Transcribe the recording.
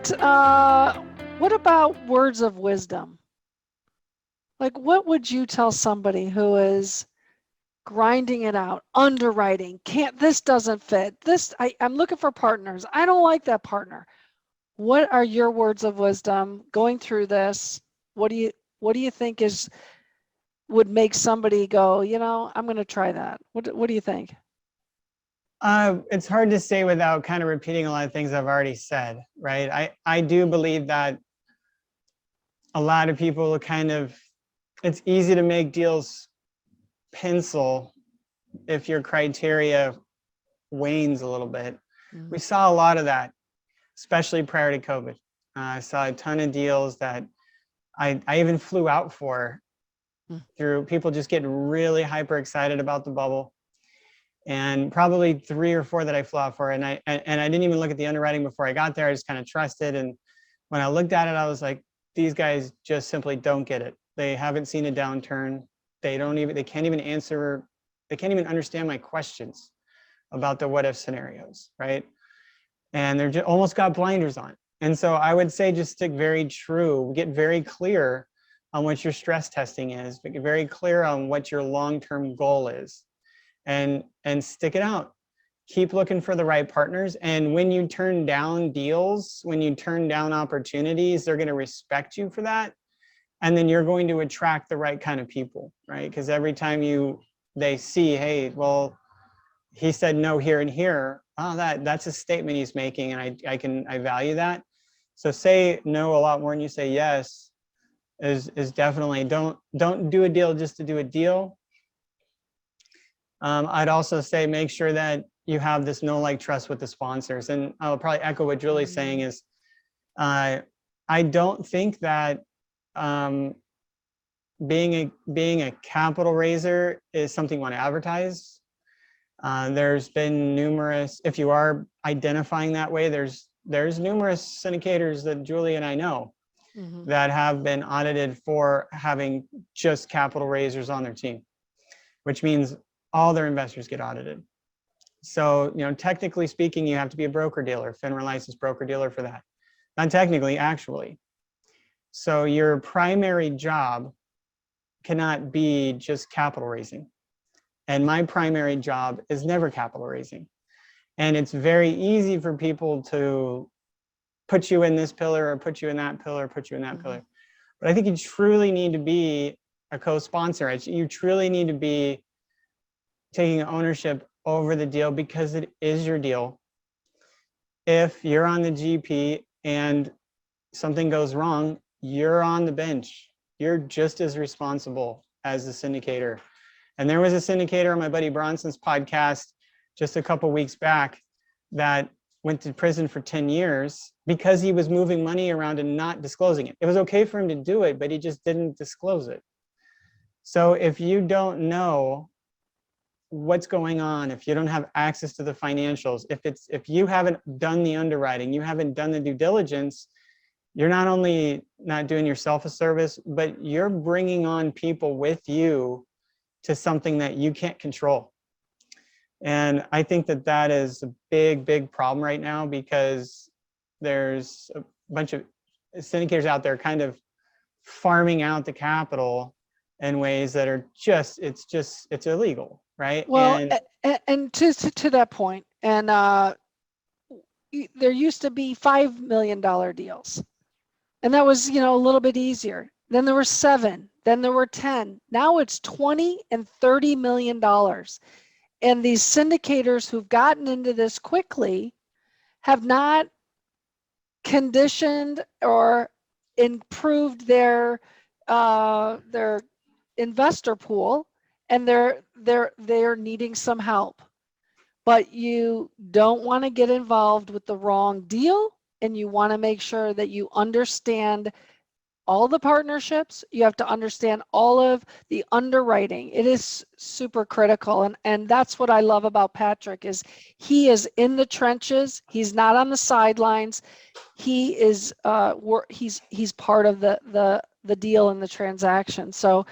What about words of wisdom? Like, what would you tell somebody who is grinding it out, underwriting, this doesn't fit, I'm looking for partners, I don't like that partner. What are your words of wisdom going through this? What do you think would make somebody go, I'm going to try that? What do you think? It's hard to say without kind of repeating a lot of things I've already said, right? I do believe that a lot of people it's easy to make deals pencil if your criteria wanes a little bit. We saw a lot of that, especially prior to COVID. I saw a ton of deals that I even flew out for through people just getting really hyper excited about the bubble. And probably 3 or 4 that I flew out for. And I didn't even look at the underwriting before I got there. I just kind of trusted. And when I looked at it, I was like, these guys just simply don't get it. They haven't seen a downturn. They can't even understand my questions about the what if scenarios, right? And they're just almost got blinders on. And so I would say just stick very true, get very clear on what your stress testing is, but get very clear on what your long-term goal is, and stick it out. Keep looking for the right partners. And when you turn down deals, when you turn down opportunities, they're going to respect you for that. And then you're going to attract the right kind of people, right? Because every time they see, hey, well, he said no here and here. Oh, that's a statement he's making, and I value that. So say no a lot more than you say yes is definitely don't do a deal just to do a deal. I'd also say make sure that you have this know, like, trust with the sponsors. And I'll probably echo what Julie's saying is I don't think that being a capital raiser is something you want to advertise. There's been numerous, if you are identifying that way, there's numerous syndicators that Julie and I know that have been audited for having just capital raisers on their team, which means all their investors get audited. So, technically speaking, you have to be a broker dealer, FINRA licensed broker dealer for that. Not technically, actually. So your primary job cannot be just capital raising. And my primary job is never capital raising. And it's very easy for people to put you in this pillar or put you in that pillar, put you in that pillar. But I think you truly need to be a co-sponsor. You truly need to be taking ownership over the deal because it is your deal. If you're on the GP and something goes wrong, you're on the bench. You're just as responsible as the syndicator. And there was a syndicator on my buddy Bronson's podcast just a couple weeks back that went to prison for 10 years because he was moving money around and not disclosing it. It was okay for him to do it, but he just didn't disclose it. So if you don't know what's going on, if you don't have access to the financials, if you haven't done the underwriting, you haven't done the due diligence, you're not only not doing yourself a service, but you're bringing on people with you to something that you can't control. And I think that is a big, big problem right now because there's a bunch of syndicators out there kind of farming out the capital in ways that are it's illegal, right? Well, and to that point, and there used to be $5 million deals, and that was, a little bit easier. Then there were 7, then there were 10. Now it's 20 and $30 million. And these syndicators who've gotten into this quickly have not conditioned or improved their investor pool, and they're needing some help. But you don't want to get involved with the wrong deal, and you want to make sure that you understand all the partnerships. You have to understand all of the underwriting. It is super critical. And that's what I love about Patrick is he is in the trenches. He's not on the sidelines. He is he's part of the deal and the transaction. So